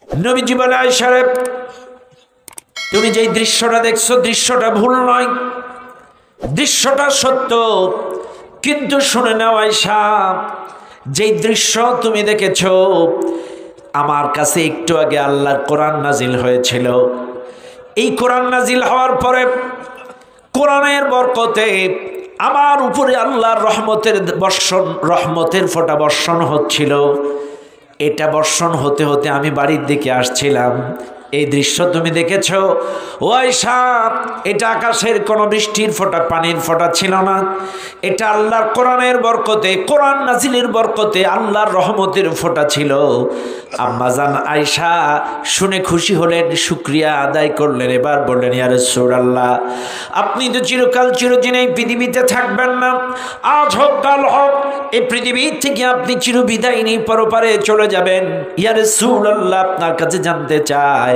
নবীজি বলে, আয়েশা রে, তুমি যেই দৃশ্যটা দেখছো দৃশ্যটা ভুল নয়, দৃশ্যটা সত্য, কিন্তু শুনে নাও আয়েশা, যেই দৃশ্য তুমি দেখেছো, আমার কাছে একটু আগে আল্লাহর কোরআন নাজিল হয়েছিল। এই কোরআন নাজিল হওয়ার পরে কোরআনের বরকতে আমার উপরে আল্লাহর রহমতের ফোঁটা বর্ষণ হচ্ছিল। এটা বর্ষণ হতে হতে আমি বাড়ির দিকে আসছিলাম। এই দৃশ্য তুমি দেখেছো ও আয়েশা? এটা আকাশের কোনো বৃষ্টির ফোঁটা, পানির ফোঁটা ছিল না। এটা আল্লাহর কোরআনের বরকতে, কোরআন নাজিলের বরকতে আল্লাহর রহমতের ফোঁটা ছিল। আম্মাজান আয়েশা শুনে খুশি হলেন, শুকরিয়া আদায় করলেন। এবার বললেন, ইয়া রাসূলুল্লাহ, আপনি তো চিরকাল চিরদিন এই পৃথিবীতে থাকবেন না, আজ হোক কাল হোক এই পৃথিবী থেকে আপনি চিরবিদায় নিয়ে পরপারে চলে যাবেন। ইয়া রাসূলুল্লাহ, আপনার কাছে জানতে চাই,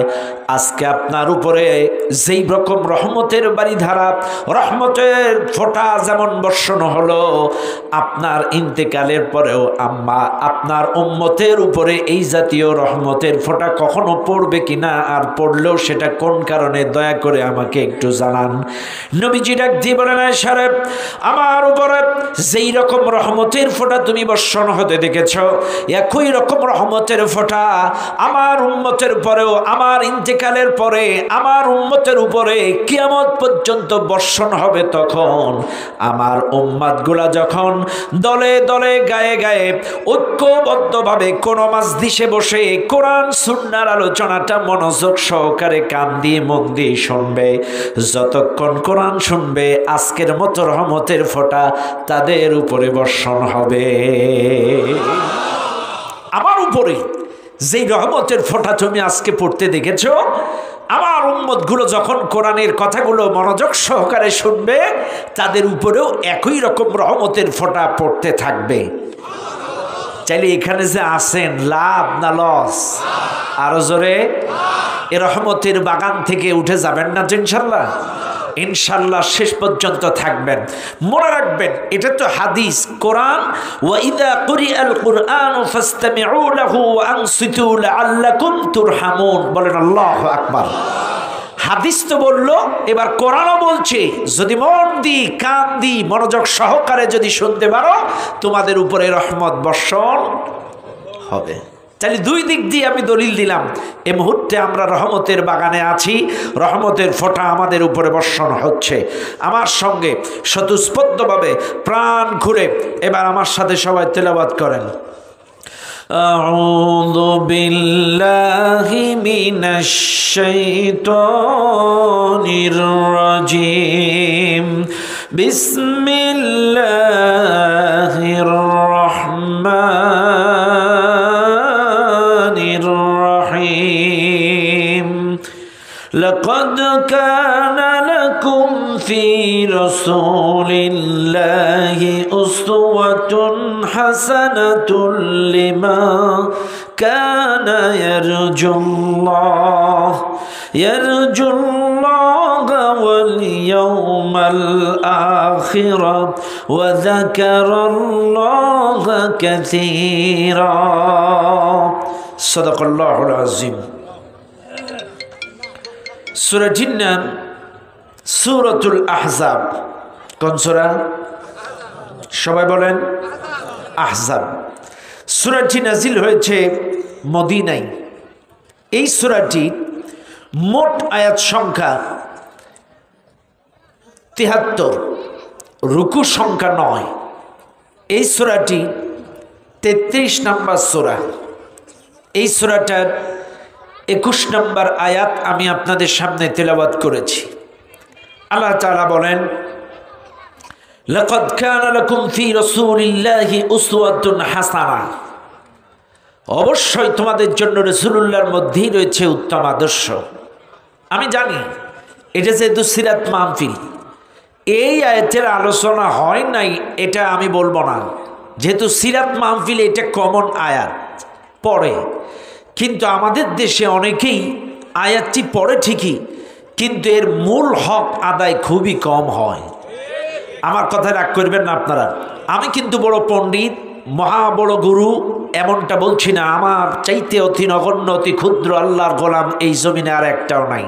আজকে আপনার উপরে যেই রকম রহমতের বারিধারা, রহমতের ফোঁটা যেমন বর্ষণ হলো, আপনার ইন্তেকালের পরেও আম্মা আপনার উম্মতের উপরে এই জাতীয় রহমতের ফোঁটা কখনো পড়বে কিনা, আর পড়লেও সেটা কোন কারণে, দয়া করে আমাকে একটু জানান। নবীজি ডাক দিয়ে বলেন, আয়েশা রে, আমার উপরে যেই রকম রহমতের ফোঁটা তুমি বর্ষণ হতে দেখেছ, একই রকম রহমতের ফোঁটা আমার উম্মতের পরেও, আমার ইন্তেকালের পরে আমার উম্মতের উপরে কিয়ামত পর্যন্ত বর্ষণ হবে। তখন আমার উম্মাতগুলা যখন দলে দলে গায়ে গায়ে ঐক্যবদ্ধভাবে কোন মাজলিসে বসে কোরআন সুন্নাহর আলোচনাটা মনোযোগ সহকারে কান দিয়ে মন দিয়ে শুনবে, যতক্ষণ কোরআন শুনবে আজকের মতো রহমতের ফোঁটা তাদের উপরে বর্ষণ হবে। আমার উপরে যেই রহমতের ফোঁটা তুমি আজকে পড়তে দেখেছো, আমার উম্মতগুলো যখন কোরআনের কথাগুলো মনোযোগ সহকারে শুনবে, তাদের উপরেও একই রকম রহমতের ফোঁটা পড়তে থাকবে। চাইলে এখানে যে আছেন, লাভ না লস? আরো জোরে, এ রহমতের বাগান থেকে উঠে যাবেন না তো ইনশাল্লাহ? ইনশাল্লাহ শেষ পর্যন্ত থাকবেন। মনে রাখবেন, এটা তো হাদিস। কোরআন, ওয়া ইযা কুরিআল কুরআনু ফাসতামিউ লাহু ওয়া আনসিতু লাআল্লাকুম তুরহামুন। বলেন আল্লাহু আকবার। হাদিস তো বললো, এবার কোরআনও বলছে, যদি মন দি কান দি মনোযোগ সহকারে যদি শুনতে পারো, তোমাদের উপরে রহমত বর্ষণ হবে। তাহলে দুই দিক দিয়ে আমি দলিল দিলাম, এই মুহূর্তে আমরা রহমতের বাগানে আছি, রহমতের ফোঁটা আমাদের উপরে বর্ষণ হচ্ছে। আমার সঙ্গে স্বতঃস্ফূর্তভাবে প্রাণ খুলে এবার আমার সাথে সবাই তেলাওয়াত করেন। আউযু বিল্লাহি মিনাশ শাইতানির রাজিম। বিসমিল্লাহির রাহমানির রহিম। লাকাদ কানা লাকুম ফি রাসূলিল্লাহি উসওয়াতুন হাসানাতুন লিমান কানা ইয়ারজুল্লাহ ওয়াল ইয়াওমাল আখির ওয়া যাকারাল্লাহা কাসীরা। সাদাকাল্লাহুল আযীম। সূরাটির নাম সূরাতুল আহজাব। কোন সূরা? সবাই বলেন, আহজাব। সূরাটি নাজিল হয়েছে মদিনায়। এই সূরাটি মোট আয়াত সংখ্যা ৭৩, রুকু সংখ্যা ৯। এই সূরাটি ৩৩ নম্বর সূরা। এই সূরাটার ২১ নম্বর আয়াত আমি আপনাদের সামনে তেলাওয়াত করেছি। আল্লাহ তাআলা বলেন, লাকাদ কানা লাকুম ফি রাসূলিল্লাহি উসওয়াতুন হাসানা। অবশ্যই তোমাদের জন্য রাসূলুল্লাহর মধ্যেই রয়েছে উত্তম আদর্শ। আমি জানি এটা যেহেতু সিরাত মাহফিল, এই আয়াতের আলোচনা হয় নাই এটা আমি বলবো না, যেহেতু সিরাত মাহফিল এটা কমন আয়াত পড়ে, কিন্তু আমাদের দেশে অনেকেই আয়াতটি পড়ে ঠিকই, কিন্তু এর মূল হক আদায় খুবই কম হয়। আমার কথা রাগ করবেন না আপনারা। আমি কিন্তু বড় পণ্ডিত, মহা বড় গুরু এমনটা বলছি না, আমার চাইতে অতি নগণ্য অতি ক্ষুদ্র আল্লাহর গোলাম এই জমিনে আর একটাও নাই।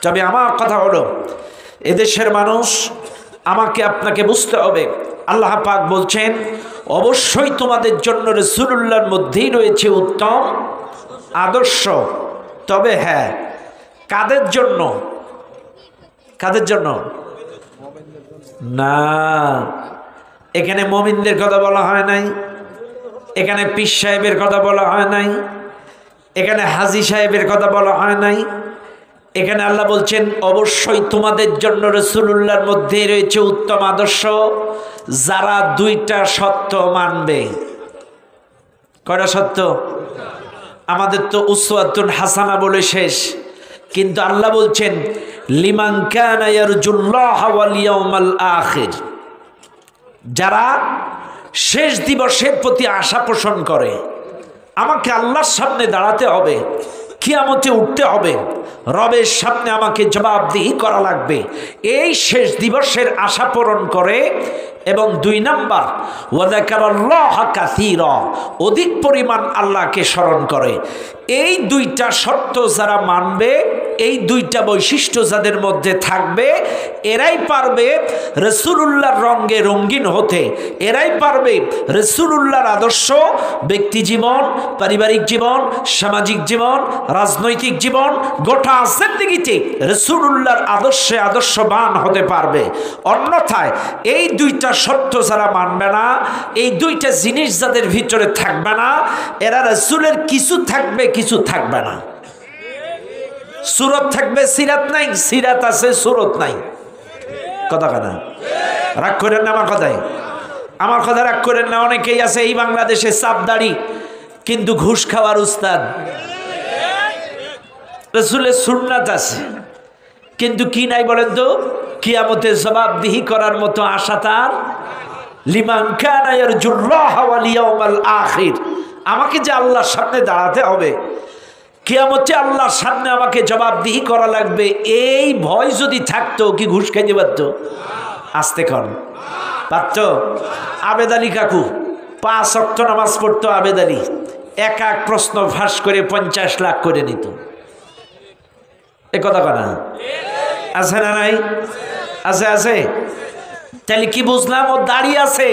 তবে আমার কথা হলো, এদেশের মানুষ, আমাকে আপনাকে বুঝতে হবে, আল্লাহ পাক বলছেন অবশ্যই তোমাদের জন্য রাসূলুল্লাহর মধ্যেই রয়েছে উত্তম আদর্শ। তবে হ্যাঁ, কাদের জন্য? কাদের জন্য না, এখানে মুমিনদের কথা বলা হয় নাই, এখানে পীর সাহেবের কথা বলা হয় নাই, এখানে হাজী সাহেবের কথা বলা হয় নাই। এখানে আল্লাহ বলছেন অবশ্যই তোমাদের জন্য রাসূলুল্লাহর মধ্যে রয়েছে উত্তম আদর্শ, যারা দুইটা সত্য মানবে। কয়টা সত্য? আমাদের তো উসওয়াতুন হাসানা বলে শেষ, কিন্তু আল্লাহ বলছেন লিমান কানা ইয়ারজুল্লাহ ওয়াল ইয়াউমাল আখির, যারা শেষ দিবসের প্রতি আশা পোষণ করে। আমাকে আল্লাহর সামনে দাঁড়াতে হবে, কিয়ামতে উঠতে হবে, রবের সামনে আমাকে জবাবদিহি করা লাগবে, এই শেষ দিবসের আশা পূরণ করে। এবং 2 নাম্বার, ওয়াযাকারাল্লাহ কাসীরা, অধিক পরিমাণ আল্লাহকে স্মরণ করে। এই 2টা শর্ত যারা মানবে, এই 2টা বৈশিষ্ট্য যাদের মধ্যে থাকবে, এরাই পারবে রাসূলুল্লাহর রঙে রঙিন হতে, এরাই পারবে রাসূলুল্লাহর আদর্শ ব্যক্তি জীবন, পারিবারিক জীবন, সামাজিক জীবন, রাজনৈতিক জীবন, গোটা জিন্দেগিতে রাসূলুল্লাহর আদর্শে আদর্শবান হতে পারবে। অন্যথায় এই 2টা শর্ত যারা মানবে না, এই 2টা জিনিস যাদের ভিতরে থাকবে না, এরা রাসূলের কিছু থাকবে কিছু থাকবে না। সুরত থাকবে, সিরাত নাই, সিরাত আছে সুরত নাই। কথা কানা রাগ করেন না আমার কথায়, আমার কথা রাগ করেন না। অনেকেই আছে এই বাংলাদেশে সাপদাড়ি, কিন্তু ঘুষ খাওয়ার উস্তাদ। রাসূলের সুন্নাত আছে, কিন্তু কি নাই বলেন তো? কিয়ামতে জবাবদিহি করার মতো আশা তার। লিমান কানা ইয়ারজুল্লাহ ওয়াল ইয়াউমাল আখির, আমাকে যে আল্লাহর সামনে দাঁড়াতে হবে, কিয়ামতে আল্লাহর সামনে আমাকে জবাবদিহি করা লাগবে, এই ভয় যদি থাকতো কি ঘুষ খাইতে পারতো? আসতে কর পারত? আবেদ আলী কাকু 5 ওয়াক্ত নামাজ পড়তো। আবেদ আলী এক প্রশ্ন ফাঁস করে 50 লাখ করে নিত। এ কথা কানা আছে না নাই? আছে আছে। তাহলে কি বুঝলাম? ও দাঁড়িয়ে আছে,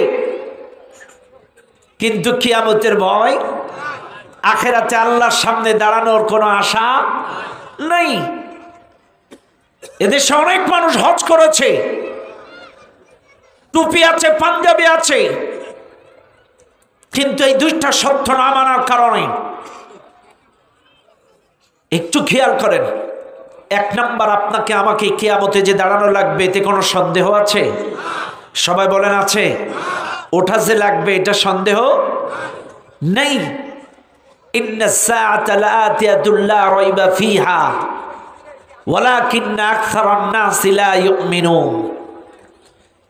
কিন্তু কিয়ামতের ভয়, আখেরাতে আল্লাহর সামনে দাঁড়ানোর কোনো আশা নাই। এদেশে অনেক মানুষ হজ করেছে, টুপি আছে, পাঞ্জাবি আছে, কিন্তু এই 2টা সত্য না মানার কারণে একটু খেয়াল করেন। 1 নাম্বার, আপনাকে আমাকে কিয়ামতে যে দাঁড়ানো লাগবে, এতে কোনো সন্দেহ আছে? সবাই বলেন আছে? ওঠা যে লাগবে, এটা সন্দেহ নেই। ইন্নাস সাআতা লাআতিয়াতুন লা রাইবা ফিহা ওয়ালাকিন্না আকসারান নাসি লা ইউমিনুন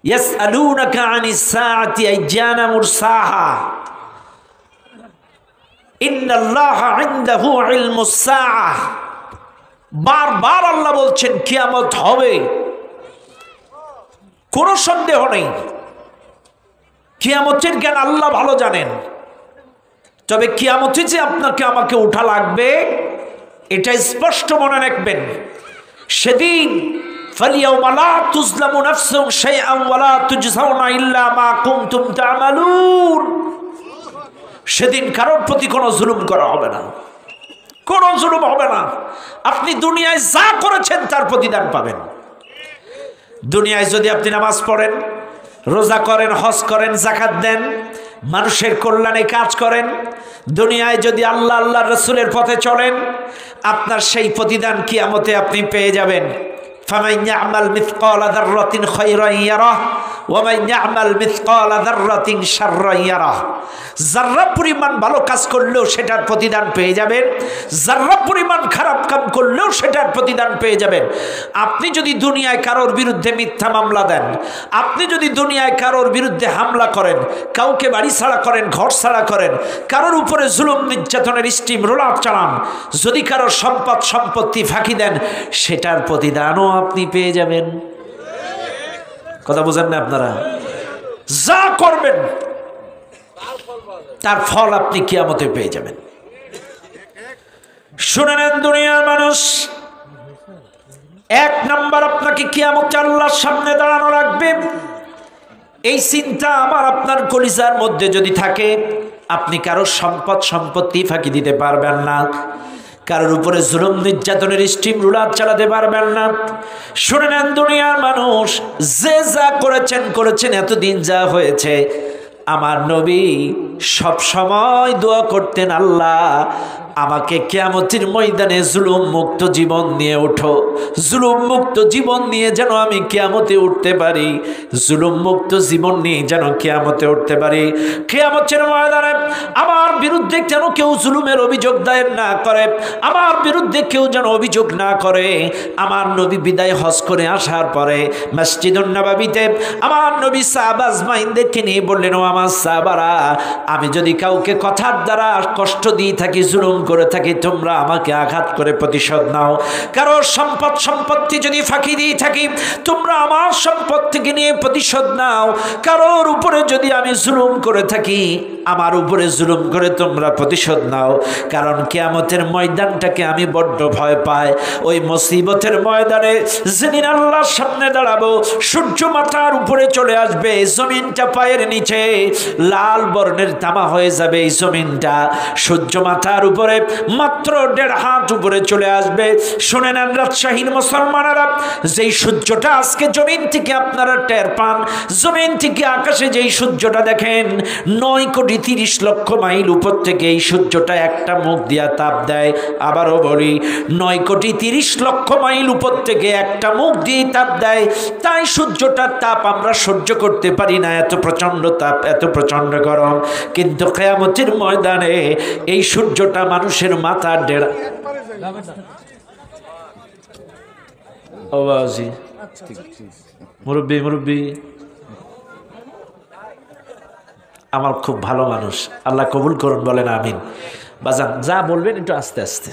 ইয়াসআলুনাকা আনিস সাআতি আইয়ানা মুরসাহা ইন্নাল্লাহা ইনদাহু ইলমুস সাআহ। বারবার আল্লাহ বলছেন কিয়ামত হবে, কোনো সন্দেহ নেই। কিয়ামতের জ্ঞান আল্লাহ ভালো জানেন। তবে কিয়ামতে যে আপনাকে আমাকে উঠা লাগবে, এটা স্পষ্ট মনে রাখবেন। সেদিন ফালিয়াউমা লা তুজলামু নাফসুন শাইআন ওয়া লা তুজজাউনা ইল্লা মা কুনতুম তা'মালুন। সেদিন কারোর প্রতি কোনো জুলুম করা হবে না, কোনো জুলুম হবে না। আপনি দুনিয়ায় যা করেছেন তার প্রতিদান পাবেন। দুনিয়ায় যদি আপনি নামাজ পড়েন, রোজা করেন, হজ করেন, যাকাত দেন, মানুষের কল্যাণে কাজ করেন, দুনিয়ায় যদি আল্লাহ আল্লাহর রাসূলের পথে চলেন, আপনার সেই প্রতিদান কিয়ামতে আপনি পেয়ে যাবেন। ফামান ইয়ামাল মিসকালা যাররাতিন খায়রান ইয়ারাহ ওয়া মান ইয়ামাল মিসকালা যাররাতিন শাররান ইয়ারাহ। যাররা পরিমাণ ভালো কাজ করলেও সেটার প্রতিদান পেয়ে যাবেন, যাররা পরিমাণ খারাপ কাজ করলেও সেটার প্রতিদান পেয়ে যাবেন। আপনি যদি দুনিয়ায় কারোর বিরুদ্ধে মিথ্যা মামলা দেন, আপনি যদি দুনিয়ায় কারোর বিরুদ্ধে হামলা করেন, কাউকে বাড়ি ছাড়া করেন, ঘর ছাড়া করেন, কারোর উপরে জুলুম নির্যাতনের স্টিম রোলার চালান, যদি কারোর সম্পদ সম্পত্তি ফাঁকি দেন, সেটার প্রতিদানও আপনি পেয়ে যাবেন। কথা বুঝেন না আপনারা? যা করবেন তার ফল আপনি কিয়ামতে পেয়ে যাবেন। শুনে নেন দুনিয়ার মানুষ, এক নাম্বার আপনাকে কিয়ামতে আল্লাহর সামনে দাঁড়ানো রাখবে। এই চিন্তা আমার আপনার কলিজার মধ্যে যদি থাকে, আপনি কারো সম্পত্তি ফাঁকি দিতে পারবেন না, কারোর উপরে জুলুম নির্যাতনের স্টিম রুলার চালাতে পারবেন না। শুনে নেন দুনিয়ার মানুষ, যে যা করেছেন এতদিন যা হয়েছে, আমার নবী সব সময় দোয়া করতেন, আল্লাহ আমাকে কিয়ামতের ময়দানে জুলুম মুক্ত জীবন নিয়ে ওঠো, জুলুম মুক্ত জীবন নিয়ে যেন আমি কিয়ামতে উঠতে পারি, জুলুম মুক্ত জীবন নিয়ে যেন কিয়ামতে উঠতে পারি। কিয়ামতের ময়দানে আমার বিরুদ্ধে যেন কেউ জুলুমের অভিযোগ দায়ের না করে, আমার বিরুদ্ধে কেউ যেন অভিযোগ না করে। আমার নবী বিদায় হজ করে আসার পরে মসজিদুন নববীতে আমার নবী সাহাবা আজমাইনদেরকে নিয়ে বললেন, ও আমার সাহাবারা, আমি যদি কাউকে কথার দ্বারা কষ্ট দিয়ে থাকি, জুলুম করে থাকি, তোমরা আমাকে আঘাত করে প্রতিশোধ নাও। কারোর সম্পত্তি যদি ফাঁকি দিয়ে থাকি, তোমরা আমার সম্পত্তিকে নিয়ে প্রতিশোধ নাও। কারোর উপরে যদি আমি জুলুম করে থাকি, আমার উপরে জুলুম করে তোমরা প্রতিশোধ নাও। কারণ কিয়ামতের ময়দানটাকে আমি বড্ড ভয় পাই। ওই মুসিবতের ময়দানে যেদিন আল্লাহর সামনে দাঁড়াবো, সূর্য মাথার উপরে চলে আসবে, জমিনটা পায়ের নিচে লাল বর্ণের তামা হয়ে যাবে। এই জমিনটা সূর্য মাথার উপরে মাত্র 1.5 হাত উপরে চলে আসবে। শুনে নেন রাজশাহীর মুসলমানেরা, যেই সূর্যটা আজকে জমিন থেকে আপনারা টের পান, জমিন থেকে আকাশে যেই সূর্যটা দেখেন, 9,30,00,000 মাইল উপর থেকে এই সূর্যটা একটা মুখ দিয়া তাপ দেয়। আবারও বলি, 9,30,00,000 মাইল উপর থেকে একটা মুখ দিয়ে তাপ দেয়। তাই সূর্যটার তাপ আমরা সহ্য করতে পারি না, এত প্রচন্ড তাপ, এত প্রচন্ড গরম। কিন্তু কিয়ামতের ময়দানে এই সূর্যটা মানুষের মাথার ডেরা। ও বাবাজি, মুরব্বী আমার খুব ভালো মানুষ, আল্লাহ কবুল করুন, বলেন আমিন। বাজান যা বলবেন একটু আস্তে আস্তে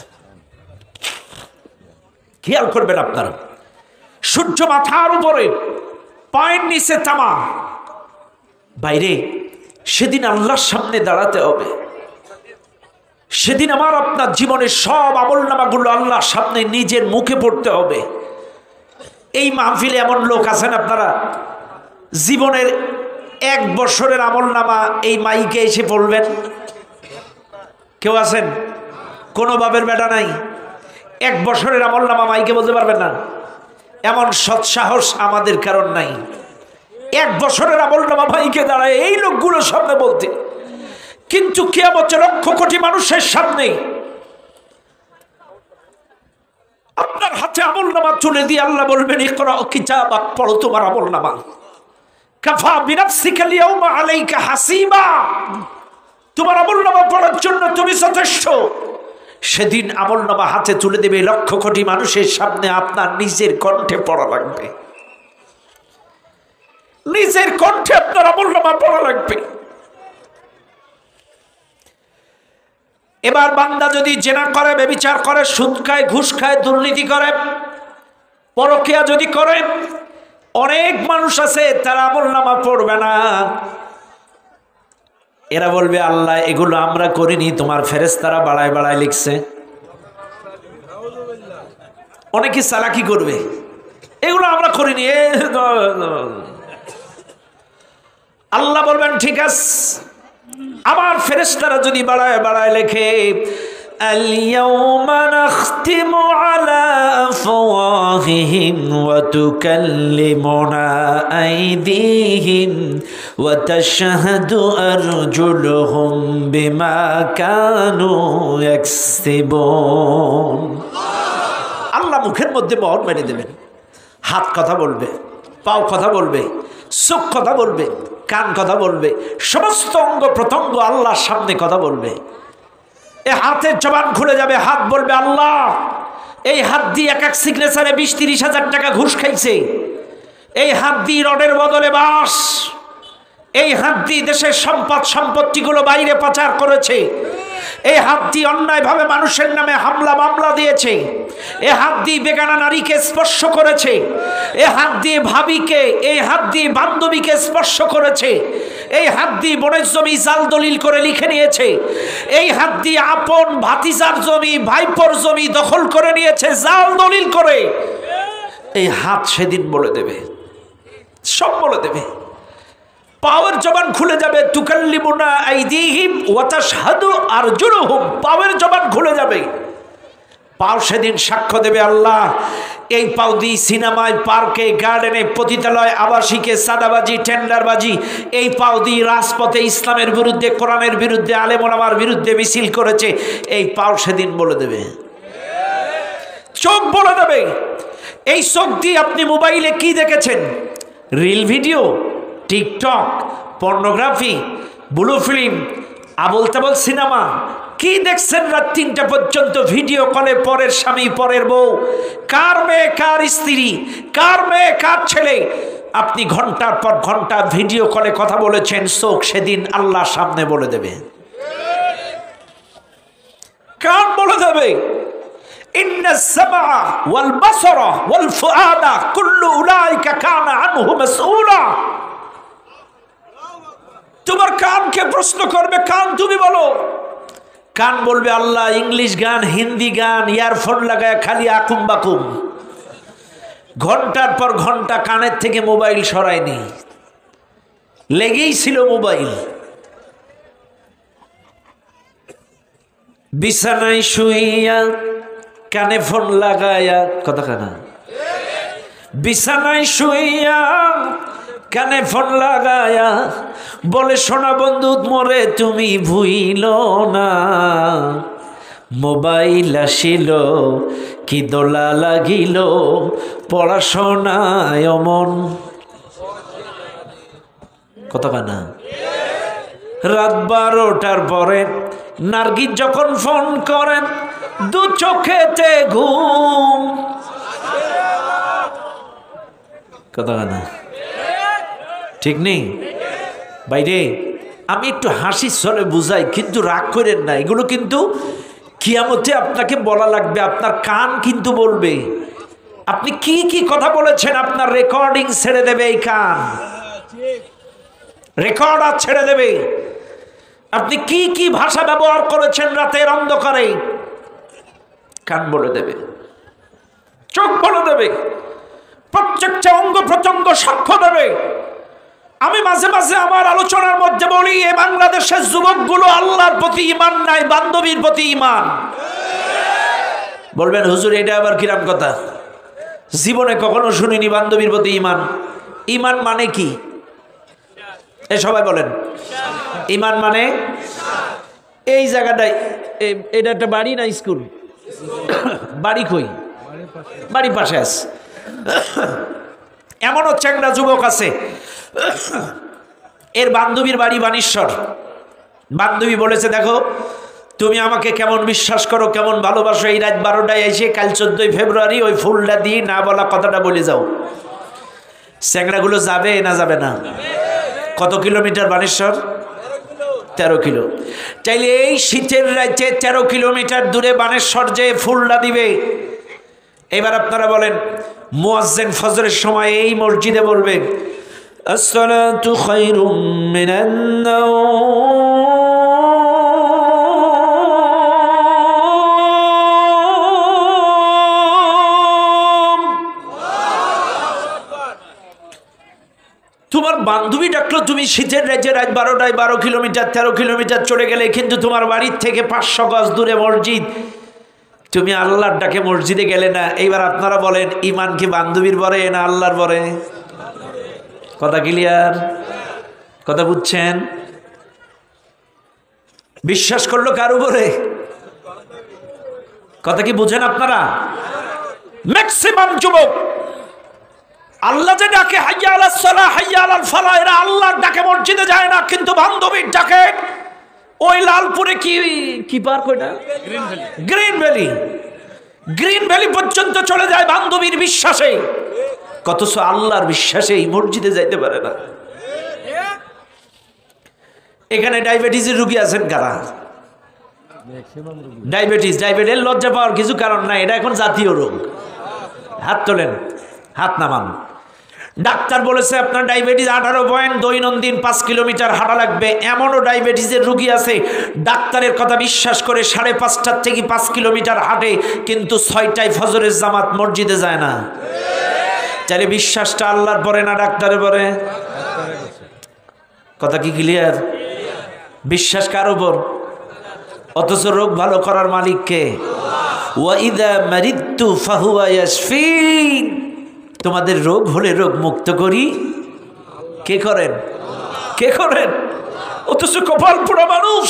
খেয়াল করবেন আপনারা। সূর্য মাথার উপরে, পায়ের নিচে তামা। বাইরে সেদিন আল্লাহর সামনে দাঁড়াতে হবে। সেদিন আমার আপনার জীবনের সব আমলনামাগুলো আল্লাহর সামনে নিজের মুখে পড়তে হবে। এই মাহফিলে এমন লোক আছেন, আপনারা জীবনের 1 বছরের আমলনামা এই মাইকে এসে পড়বেন? কেউ আছেন? কোনো বাবের বেটা নাই 1 বছরের আমলনামা মাইকে বলতে পারবেন না? এমন সৎসাহস আমাদের কারণ নাই 1 বছরের আমলনামা মাইকে দাঁড়ায় এই লোকগুলোর সামনে বলতে। কিন্তু কিয়ামতে লক্ষ কোটি মানুষের সামনে আপনার হাতে আমলনামা তুলে দিয়ে আল্লাহ বলবেন, ইকরা কিতাবাক, পড়ো তোমার আমলনামা। কাফা বিনাফসিকা আল-ইয়াওমা আলাইকা হাসিবা, তোমার আমলনামা পড়ার জন্য তুমি যথেষ্ট। সেদিন আমলনামা হাতে তুলে দেবে লক্ষ কোটি মানুষের সামনে, আপনার নিজের কণ্ঠে পড়া লাগবে, নিজের কণ্ঠে আপনার আমলনামা পড়া লাগবে। এবার বান্দা যদি জেনা করে, ব্যভিচার করে, সুদ খায়, ঘুষ খায়, দুর্নীতি করে, পরকিয়া যদি করে, অনেক মানুষ আছে তারা আমলনামা পড়বে না। এরা বলবে, আল্লাহ এগুলো আমরা করিনি, তোমার ফেরেশতারা বাড়ায় বাড়ায় লিখছে। অনেকে চালাকি করবে, এগুলো আমরা করিনি। আল্লাহ বলবেন, ঠিক আছে, আমার ফেরেশতারা যদি বাড়ায় বাড়ায় লেখে, আল-ইয়াওমা নাখতিমু আলা আফওয়াহিহিম ওয়া তুকাল্লিমুনা আইদিহিম ওয়া তাশহাদু আরজুলুহুম বিমা কানু ইয়াকসিবুন। আল্লাহ মুখের মধ্যে মোহর মেরে দেবেন। হাত কথা বলবে, পাও কথা বলবে, চোখ কথা বলবে, কান কথা বলবে, সমস্ত অঙ্গ প্রত্যঙ্গ আল্লাহর সামনে কথা বলবে। এ হাতের জবান খুলে যাবে, হাত বলবে, আল্লাহ এই হাত দিয়ে এক সিগনেচারে 20-30 হাজার টাকা ঘুষ খাইছে, এই হাত দিয়ে রডের বদলে বাঁশ, এই হাত দিয়ে দেশের সম্পত্তিগুলো বাইরে পাচার করেছে, এই হাত দিয়ে অন্যায়ভাবে মানুষের নামে হামলা মামলা দিয়েছে, এ হাত দিয়ে বেগানা নারীকে স্পর্শ করেছে, এ হাত দিয়ে ভাবিকে, এই হাত দিয়ে বান্ধবীকে স্পর্শ করেছে, এই হাত দিয়ে বোনের জমি জাল দলিল করে লিখে নিয়েছে, এই হাত দিয়ে আপন ভাতিজার জমি ভাইপোর জমি দখল করে নিয়েছে জাল দলিল করে। এই হাত সেদিন বলে দেবে, সব বলে দেবে। পাওয়ের জবান খুলে যাবে, তুকাল্লিমুনা আইদিহিম ওয়া তাশহাদু আরজুলুহুম, পাওয়ের জবান খুলে যাবে। পাও সেদিন সাক্ষ্য দেবে, আল্লাহ এই পাও দিয়ে সিনেমায়, পার্কে, গার্ডেনে, পতিতালয়, আবাসিকে সাদাবাজি, টেন্ডারবাজি, এই পাও দিয়ে রাজপথে ইসলামের বিরুদ্ধে, কোরআনের বিরুদ্ধে, আলেম ওলামার বিরুদ্ধে মিছিল করেছে। এই পাও সেদিন বলে দেবে, চোখ বলে দেবে। এই চোখ দিয়ে আপনি মোবাইলে কি দেখেছেন? Reel video, TikTok, pornography, blue film, আবল তাবল সিনেমা, কি দেখছেন রাত ৩টা পর্যন্ত ভিডিও কলে পরের স্বামী পরের বউ, কার মেয়ে কার স্ত্রী, কার মেয়ে কার ছেলে, আপনি ঘন্টার পর ঘন্টা ভিডিও কলে কথা বলেছেন। চোখ সেদিন আল্লাহর সামনে বলে দেবে, কান বলে দেবে। ইন্নাস সামআ ওয়াল বাসারা ওয়াল ফুআদা কুল্লু উলাইকা কানা আনহু মাসউলা। তোমার কানকে প্রশ্ন করবে, কান তুমি বলো। কান বলবে আল্লাহ ইংলিশ গান, হিন্দি গান, ইয়ারফোন লাগায় খালি আকুম বাকুম। ঘন্টার পর ঘন্টা কানের থেকে মোবাইল সরায়নি, লেগেই ছিল মোবাইল। বিছানায় শুইয়া কানে ফোন লাগায়া, কথা কানা, বিছানায় শুইয়া কানে ফোন লাগায়া বলে সোনা বন্ধু মরে তুমি ভুইল না, মোবাইল আসিল কি দোলা লাগিল, পড়াশোনায় মন, কত কানা। রাত 12টার পরে নার্গিস যখন ফোন করেন, দু চোখেতে ঘুম, কত কানা, ঠিক নেই বাইরে। আমি একটু হাসির ছলে বুঝাই, কিন্তু রাগ করেন না। এগুলো কিন্তু কিয়ামতে আপনাকে বলা লাগবে, আপনার কান কিন্তু বলবে আপনি কি কি কথা বলেছেন। আপনার রেকর্ডিং ছেড়ে দেবে এই কান, রেকর্ড আর ছেড়ে দেবে। আপনি কি কি ভাষা ব্যবহার করেছেন রাতের অন্ধকারে, কান বলে দেবে, চোখ বলে দেবে, প্রত্যেকটা অঙ্গ প্রত্যঙ্গ সাক্ষ্য দেবে। আমি মাঝে মাঝে আমার আলোচনার মধ্যে বলি, এই বাংলাদেশের যুবকগুলো আল্লাহর প্রতি ঈমান নাই, বান্ধবীর প্রতি ঈমান। বলবেন হুজুর এটা আবার কিরাম কথা, জীবনে কখনো শুনিনি বান্ধবীর প্রতি ঈমান। ঈমান মানে কি? এ সবাই বলেন, ঈমান মানে এই জায়গাটায়, এটা একটা বাড়ি না স্কুল? বাড়ি কই? বাড়ির পাশে আছে। এমনও চ্যাংড়া যুবক আছে, এর বান্ধবীর বাড়ি বানেশ্বর। বান্ধবী বলেছে দেখো তুমি আমাকে কেমন বিশ্বাস করো, কেমন ভালোবাসো, এই রাত 12টায় এসে কাল 14 ফেব্রুয়ারি ওই ফুলটা দিয়ে না বলা কথাটা বলে যাও। চ্যাংড়াগুলো যাবে না যাবে না? কত কিলোমিটার বানেশ্বর? 13 কিলো। চাইলে এই শীতের রাজ্যে 13 কিলোমিটার দূরে বানেশ্বর যে ফুলটা দিবে। এবার আপনারা বলেন, মুয়াজ্জিন ফজরের সময় এই মসজিদে বলবে আসসালাতু খায়রুম মিনান নাওম। তোমার বান্ধবী ডাকলো, তুমি শীতের রাজ্যে রাত 12টায় 12 কিলোমিটার 13 কিলোমিটার চলে গেলে, কিন্তু তোমার বাড়ির থেকে 500 গজ দূরে মসজিদ, তুমি আল্লাহর ডাকে মসজিদে গেলে না। এইবার আপনারা বলেন ঈমান কি বান্ধবীর বরে না আল্লাহর বরে? কথা ক্লিয়ার? কথা বুঝছেন? বিশ্বাস করলো কার উপরে? কথা কি বুঝেন আপনারা? ম্যাক্সিমাম যুবক আল্লাহ যে ডাকে হাইয়া আলাস সালাহ হাইয়া আলাল ফালাহ, এরা আল্লাহর ডাকে মসজিদে যায় না, কিন্তু বান্ধবীর ডাকে ওই লালপুরে কি পার্ক ওইটা? Green valley. গ্রিন ভ্যালি পর্যন্ত চলে যায় বান্ধবীর বিশ্বাসে, কতছ আল্লাহর বিশ্বাসে এই মসজিদে যাইতে পারে না। এখানে ডায়াবেটিসের রোগী আছেন কারা? ডায়াবেটিস লজ্জা পাওয়ার কিছু কারণ নাই, এটা এখন জাতীয় রোগ। হাত তোলেন, হাত নামান। ডাক্তার বলেছে আপনার ডায়াবেটিস 18 পয়েন্ট, দৈনন্দিন 5 কিলোমিটার হাঁটা লাগবে। এমনও ডায়াবেটিসের রুগী আছে ডাক্তারের কথা বিশ্বাস করে 5:30 থেকে 5 কিলোমিটার হাঁটে, কিন্তু 6টায় ফজরের জামাত মসজিদে যায় না। তাহলে বিশ্বাসটা আল্লাহর পরে না ডাক্তারের পরে? কথা কি ক্লিয়ার? বিশ্বাস কার উপর? অথচ রোগ ভালো করার মালিক কে? ওয়া ইযা মারিদতু ফাহুয়া ইয়াশফিন। তোমাদের রোগ হলে রোগ মুক্ত করি কে করেন? কে করেন? অথচ কপাল পোড়া মানুষ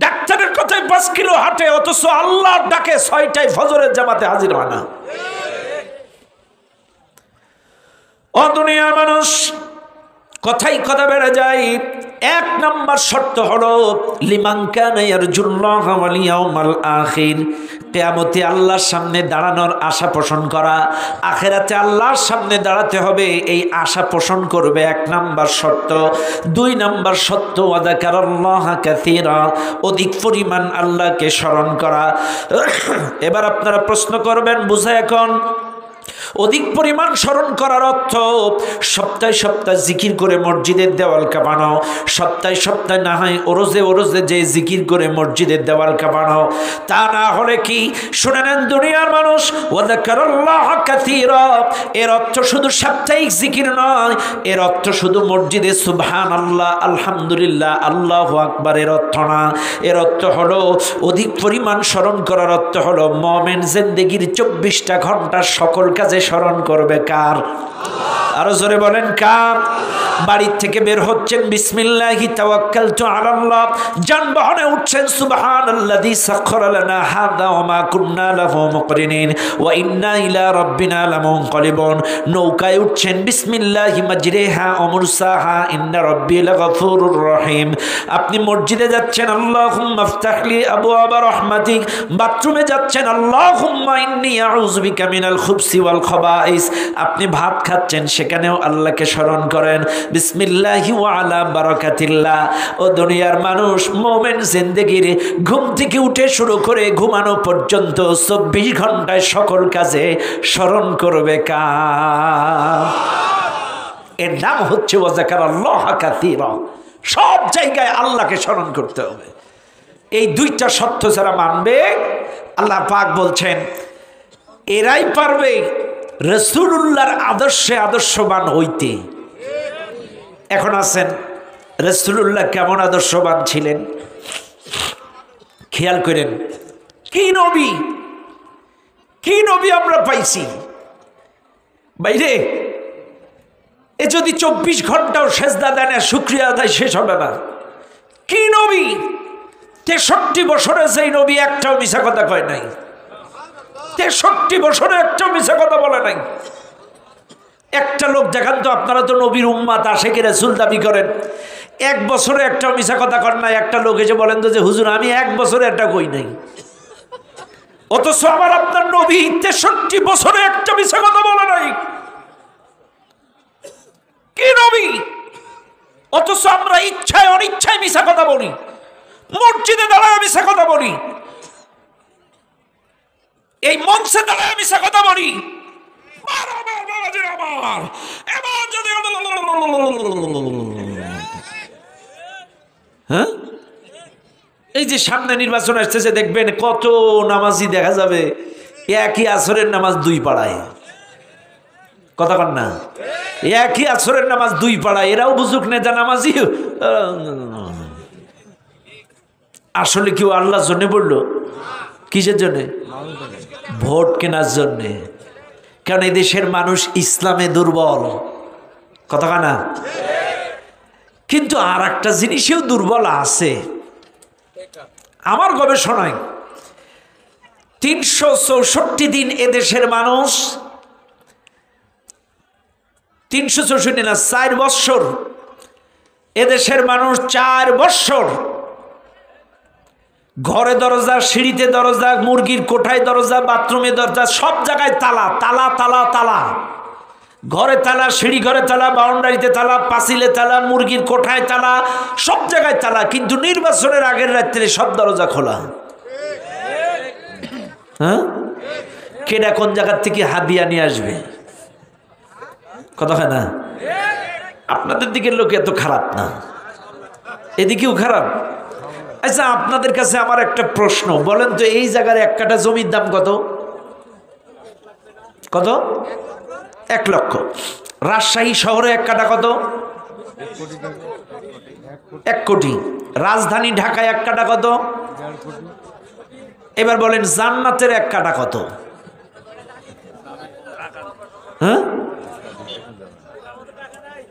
ডাক্তারের কথায় 5 কিলো হাঁটে, অথচ আল্লাহর ডাকে 6টায় ফজরের জামাতে হাজির হয় না। ও দুনিয়ার মানুষ, কথাই কথা বেড়ে যায়। 1 নম্বর শর্ত হলো লিমান কানা ইয়ারজুল্লাহ ওয়াল ইয়াউমাল আখির, কিয়ামতে আল্লাহর সামনে দাঁড়ানোর আশা পোষণ করা, আখিরাতে আল্লাহর সামনে দাঁড়াতে হবে এই আশা পোষণ করবে, 1 নম্বর শর্ত। 2 নম্বর শর্ত ওয়া যাকারাল্লাহ কাসীরা, অধিক পরিমাণ আল্লাহকে স্মরণ করা। এবার আপনারা প্রশ্ন করবেন, বুঝা এখন অধিক পরিমাণ স্মরণ করার অর্থ সপ্তাহে সপ্তাহে জিকির করে মসজিদের দেওয়াল কাঁপানো, সপ্তাহে সপ্তাহে না হয় ওরোজে ওরোজে যে জিকির করে মসজিদের দেওয়াল কাঁপানো। তা না হলে কি, শুনে নেন দুনিয়ার মানুষ, ওয়া যাকারাল্লাহ কাসীরা এর অর্থ শুধু সাপ্তাহিক জিকির নয়, এর অর্থ শুধু মসজিদে সুবহানাল্লাহ আলহামদুলিল্লাহ আল্লাহু আকবার এর অর্থ না। এর অর্থ হলো অধিক পরিমাণ স্মরণ করার অর্থ হলো মুমিন জিন্দেগির 24টা ঘন্টা সকল কাজে স্মরণ করবে কার? আরো জোরে বলেন কার? বাড়ির থেকে বের হচ্ছেন বিসমিল্লাহি তাওয়াক্কালতু আলাল্লাহ, যানবাহনে উঠছেন সুবহানাল্লাযী সাখখারা লানা হাযা ওয়া মা কুন্না লাহু মুকরিনিন ওয়া ইন্না ইলা রাব্বিনা লামুনকালিবুন, নৌকায় উঠছেন বিসমিল্লাহি মাজরিহা ওয়া মুরসাহা ইন্না রাব্বি লাগফুরুর রহিম। আপনি মসজিদে যাচ্ছেন আল্লাহুম্মা ইফতাহলি আবওয়াবা রাহমাতিক, বাথরুমে যাচ্ছেন আল্লাহুম্মা ইন্নী আউযু বিকা মিনাল খুবসি ওয়াল খাবাইস। আপনি ভাত খাচ্ছেন সেখানেও আল্লাহকে স্মরণ করেন বিসমিল্লাহি ওয়া আলা বারাকাতিল্লাহ। ও দুনিয়ার মানুষ, মুমিন জিন্দেগির ঘুম থেকে উঠে শুরু করে ঘুমানো পর্যন্ত 24 ঘন্টায় সকল কাজে স্মরণ করবে কার? এর নাম হচ্ছে ওয়া যাকারাল্লাহ কাসীরা। সব জায়গায় আল্লাহকে স্মরণ করতে হবে। এই 2টা শর্ত যারা মানবে, আল্লাহ পাক বলছেন এরাই পারবে রাসূলুল্লাহর আদর্শে আদর্শবান হইতে। এখন আছেন, রাসূলুল্লাহ কেমন আদর্শবান ছিলেন খেয়াল করেন। কি নবী, কি নবী আমরা পাইছি বাইরে। এ যদি 24 ঘন্টাও সেজদা দেয় না, শুকরিয়া আদায় শেষ হবে না। কি নবী, 63 বছরে সেই নবী একটাও মিছা কথা কয় নাই। 63 বছরে একটাও মিছা কথা বলে নাই। একটা লোক দেখান তো, আপনারা তো নবীর উম্মাত আশিকি রাসূল দাবি করেন, 1 বছরে একটাও মিছা কথা কর নাই। একটা লোক এসে বলেন তো যে হুজুর আমি 1 বছরে একটা কই নাই। অথচ আমার আপনার নবী 63 বছরে একটা মিছা কথা বলে নাই। কি নবী, অথচ আমরা ইচ্ছায় অনিচ্ছায় মিছা কথা বলি, মসজিদে দাঁড়ায় মিছা কথা বলি, এই মঞ্চে দাঁড়ায় মিছা কথা বলি। হ্যাঁ, এই যে সামনে নির্বাচন আসতেছে, দেখবেন কত নামাজি দেখা যাবে একই আসরের নামাজ 2 পাড়ায়। কথা কন না, একই আসরের নামাজ 2 পাড়ায়। এরাও বুঝুক নেতা নামাজি। আসলে কেউ আল্লাহর জন্য বললো, কিসের জন্যে? ভোট কেনার জন্যে। কারণ এই দেশের মানুষ ইসলামে দুর্বল। কথা না, কিন্তু আর একটা জিনিসেও দুর্বল আছে। আমার গবেষণায় 364 দিন এদেশের মানুষ, 364 না 4 বৎসর এদেশের মানুষ 4 বৎসর ঘরে দরজা, সিঁড়িতে দরজা, মুরগির কোঠায় দরজা, বাথরুমে দরজা, সব জায়গায় তালা তালা তালা তালা। ঘরে তালা, সিঁড়ি ঘরে তালা, বাউন্ডারিতে তালা, পাঁচিলে তালা, মুরগির কোঠায় তালা, সব জায়গায় তালা। কিন্তু নির্বাচনের আগের রাত্রে সব দরজা খোলা। হ্যাঁ, কেডা কোন জায়গার থেকে হাদিয়া নিয়ে আসবে? কথা হয় না? আপনাদের দিকের লোক এত খারাপ না, এদিকেও খারাপ। আচ্ছা, আপনাদের কাছে আমার একটা প্রশ্ন, বলেন তো এই জায়গার 1 কাঠা জমির দাম কত? কত? 1 লক্ষ। রাজশাহী শহরে 1 কাঠা কত? 1 কোটি। রাজধানী ঢাকায় 1 কাঠা কত? এবার বলেন জান্নাতের 1 কাঠা কত? হ্যাঁ,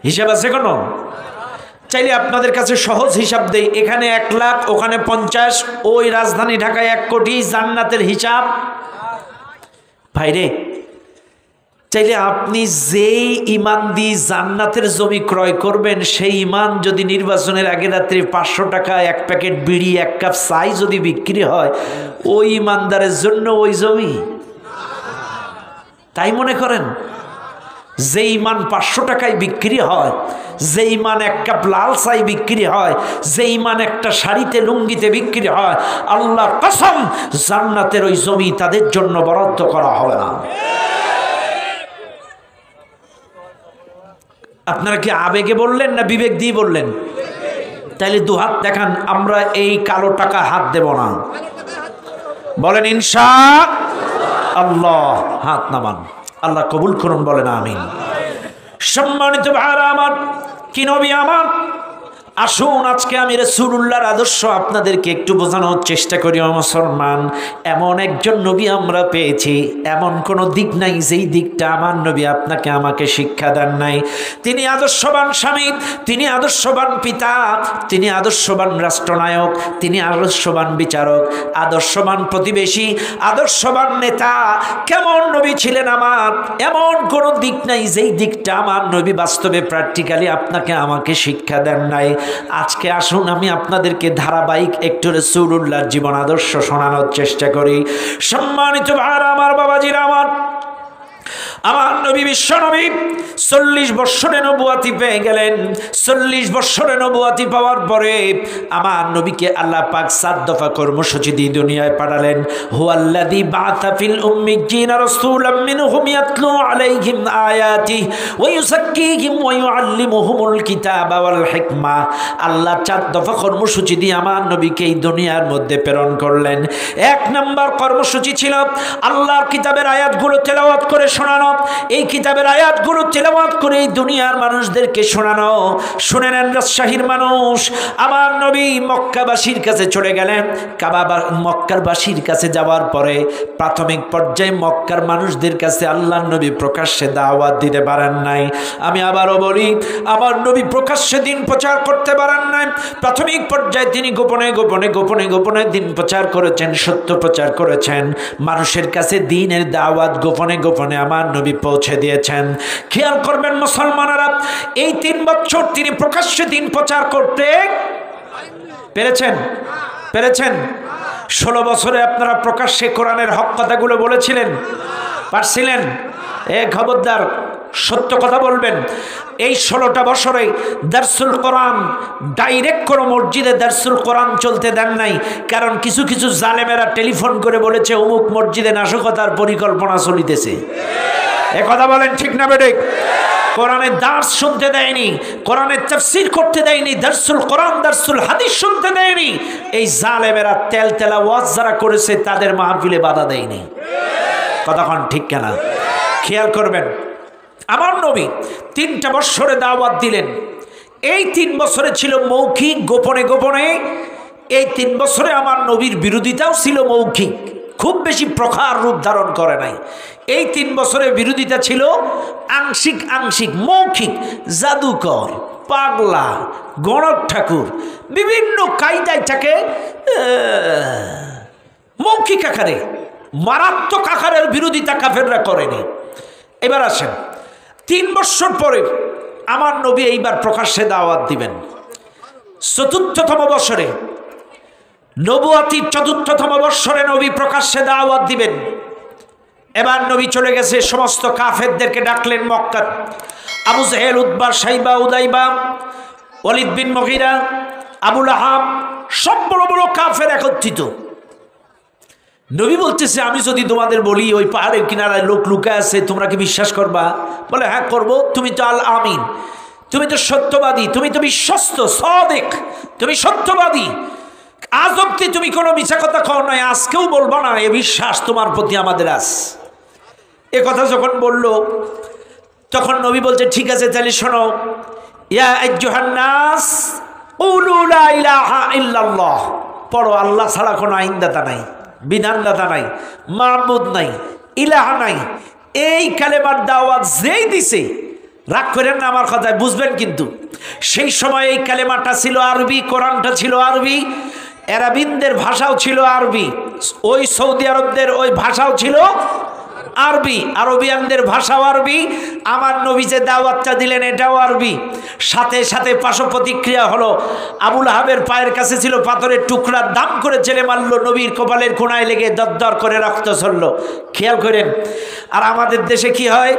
হিসাব আছে কোনো? চাইলে আপনাদের কাছে সহজ হিসাব দেই, এখানে 1 লাখ, ওখানে 50, ওই রাজধানী ঢাকায় 1 কোটি, জান্নাতের হিসাব। ভাইরে, চাইলে আপনি যেই ইমান দিয়ে জান্নাতের জমি ক্রয় করবেন, সেই ইমান যদি নির্বাচনের আগে রাত্রে 500 টাকা 1 প্যাকেট বিড়ি 1 কাপ চাই যদি বিক্রি হয়, ওই ইমানদারের জন্য ওই জমি? তাই মনে করেন? যে ইমান 500 টাকায় বিক্রি হয়, যে ইমান 1 কাপ লাল চাই বিক্রি হয়, যে ইমান একটা শাড়িতে লুঙ্গিতে বিক্রি হয়, আল্লাহর কসম জান্নাতের ওই জমি তাদের জন্য বরাদ্দ করা হবে না। আপনারা কি আবেগে বললেন না বিবেক দিয়ে বললেন? তাইলে 2 হাত দেখান, আমরা এই কালো টাকা হাত দেব না। বলেন ইনশাআল্লাহ। হাত নামান, আল্লাহ কবুল করুন, বলেন আমিন। সম্মানিত ভাইরা আমার, কি নবী আমার, আসুন আজকে আমি রাসূলুল্লাহর আদর্শ আপনাদেরকে একটু বোঝানোর চেষ্টা করি। ও মুসলমান, এমন একজন নবী আমরা পেয়েছি, এমন কোনো দিক নাই যেই দিকটা আমার নবী আপনাকে আমাকে শিক্ষা দেন নাই। তিনি আদর্শবান স্বামী, তিনি আদর্শবান পিতা, তিনি আদর্শবান রাষ্ট্রনায়ক, তিনি আদর্শবান বিচারক, আদর্শবান প্রতিবেশী, আদর্শবান নেতা। কেমন নবী ছিলেন আমার, এমন কোনো দিক নাই যেই দিকটা আমার নবী বাস্তবে প্র্যাকটিক্যালি আপনাকে আমাকে শিক্ষা দেন নাই। আজকে আসুন আমি আপনাদেরকে ধারাবাহিক একটু রাসূলুল্লাহর জীবন আদর্শ শোনানোর চেষ্টা করি। সম্মানিত ভাইরা আমার, বাবাজিরা আমার, আমার নবী বিশ্ব নবী 40 বৎসরে নবুয়াতি পেয়ে গেলেন। 40 বৎসরে নবুয়াতি পাওয়ার পরে আমার নবীকে আল্লাহ পাক 7 দফা কর্মসূচি দিয়ে দুনিয়ায় পাঠালেন। হুয়াল্লাযী বাআসা ফিল উম্মিয়্যিনা রাসূলাম মিনহুম ইয়াতলু আলাইহিম আয়াতিহি ওয়া ইউযাক্কিহিম ওয়া ইউআল্লিমুহুমুল কিতাবা ওয়াল হিকমা। আল্লাহ 4 দফা কর্মসূচি দিয়ে আমার নবীকে এই দুনিয়ার মধ্যে প্রেরণ করলেন। 1 নম্বর কর্মসূচি ছিল আল্লাহর কিতাবের আয়াতগুলো তেলাওয়াত করে শোনানো। এই কিতাবের আয়াতগুলো তেলাওয়াত করে এই দুনিয়ার মানুষদেরকে শোনানো। শুনে নেন রাজশাহীর মানুষ, আমার নবী মক্কাবাসীর কাছে চলে গেলেন। মক্কাবাসীর কাছে যাওয়ার পরে প্রাথমিক পর্যায়ে মক্কার মানুষদের কাছে আল্লাহর নবী প্রকাশ্যে দাওয়াত দিতে পারেন নাই। আমি আবারও বলি, আমার নবী প্রকাশ্যে দিন প্রচার করতে পারেন নাই। প্রাথমিক পর্যায়ে তিনি গোপনে গোপনে গোপনে গোপনে দিন প্রচার করেছেন, সত্য প্রচার করেছেন। মানুষের কাছে দ্বীনের দাওয়াত গোপনে গোপনে আমার নবী পৌঁছে দিয়েছেন। খেয়াল করবেন মুসলমানেরা, এই 3 বছর তিনি প্রকাশ্যে দিন প্রচার করতে পেরেছেন। 16 বছরে আপনারা প্রকাশ্যে কোরআনের হক কথাগুলো বলেছিলেন, পারছিলেন? খবরদার, সত্য কথা বলবেন। এই 16টা বছরে দারসুল কোরআন ডাইরেক্ট কোনো মসজিদে দারসুল কোরআন চলতে দেন নাই। কারণ কিছু কিছু জালেমেরা টেলিফোন করে বলেছে অমুক মসজিদে নাশকতার পরিকল্পনা চলিতেছে। এ কথা বলেন ঠিক না বেঠিক? কোরআনের দার্স শুনতে দেয়নি, কোরআনের তাফসীর করতে দেয়নি, দারসুল কোরআন দারসুল হাদিস শুনতে দেয়নি। এই জালেমেরা তেলতেলা ওয়াজ যারা করেছে তাদের মাহফিলে বাধা দেয়নি। কথাক্ষণ ঠিক কেনা? খেয়াল করবেন, আমার নবী 3টা বছরে দাওয়াত দিলেন। এই 3 বছরে ছিল মৌখিক, গোপনে গোপনে। এই 3 বছরে আমার নবীর বিরোধিতাও ছিল মৌখিক, খুব বেশি প্রখার রূপ ধারণ করে নাই। এই 3 বছরের বিরোধিতা ছিল আংশিক আংশিক, মৌখিক। জাদুকর, পাগলা, গণক ঠাকুর বিভিন্ন কায়দায় থাকে মৌখিক আকারে, মারাত্মক আকারের বিরোধিতা কাফেররা করেনি। এবার আসেন, 3 বছর পরে আমার নবী এইবার প্রকাশ্যে দাওয়াত দিবেন। 4র্থতম বছরে, নবুয়াতির 4র্থতম বছরে নবী প্রকাশ্যে দাওয়াত দিবেন। এবার নবী চলে গেছে, সমস্ত কাফেরদেরকে ডাকলেন মক্কার। আবু জাহেল, উতবা, সাইবা, উদাইবা, ওয়ালিদ বিন মুগীরা, আবু লাহাব, সব বড় বড় কাফের একত্রিত। নবী বলতেছে আমি যদি তোমাদের বলি ওই পাহাড়ের কিনারায় লোক লুকায় আছে, তোমরা কি বিশ্বাস করবা? বলে হ্যাঁ করবো। তুমি তো আল আমিন, তুমি তো সত্যবাদী, তুমি তো বিশ্বস্ত, সাদিক, তুমি সত্যবাদী, আজ অব্দি তুমি কোনো মিছা কথা কও নাই, আজকেও বলবা না, এ বিশ্বাস তোমার প্রতি আমাদের আছে। এ কথা যখন বলল তখন নবী বলছে ঠিক আছে তাহলে শোনো, ইয়া আইয়ুহান নাস কুলু লা ইলাহা ইল্লাল্লাহ, পড়ো আল্লাহ ছাড়া কোনো আইনদাতা নাই, বিধানদাতা নাই, মাবুদ নাই, ইলাহা নাই। এই কালেমার দাওয়াত যেই দিছে, রাগ করেন না আমার কথায়, বুঝবেন কিন্তু সেই সময় এই কালেমাটা ছিল আরবি, কোরআনটা ছিল আরবি, আরবিনদের ভাষাও ছিল আরবি, ওই সৌদি আরবদের ওই ভাষাও ছিল আরবি, আরবিয়ানদের ভাষাও আরবি, আমার নবী যে দাওয়াতটা দিলেন এটাও আরবি। সাথে সাথে পার্শ্ব প্রতিক্রিয়া হলো, আবুল আহাবের পায়ের কাছে ছিল পাথরের টুকরা, দাম করে ছেলে মারলো, নবীর কপালের কোণায় লেগে দরদর করে রক্ত ঝরল। খেয়াল করেন। আর আমাদের দেশে কি হয়?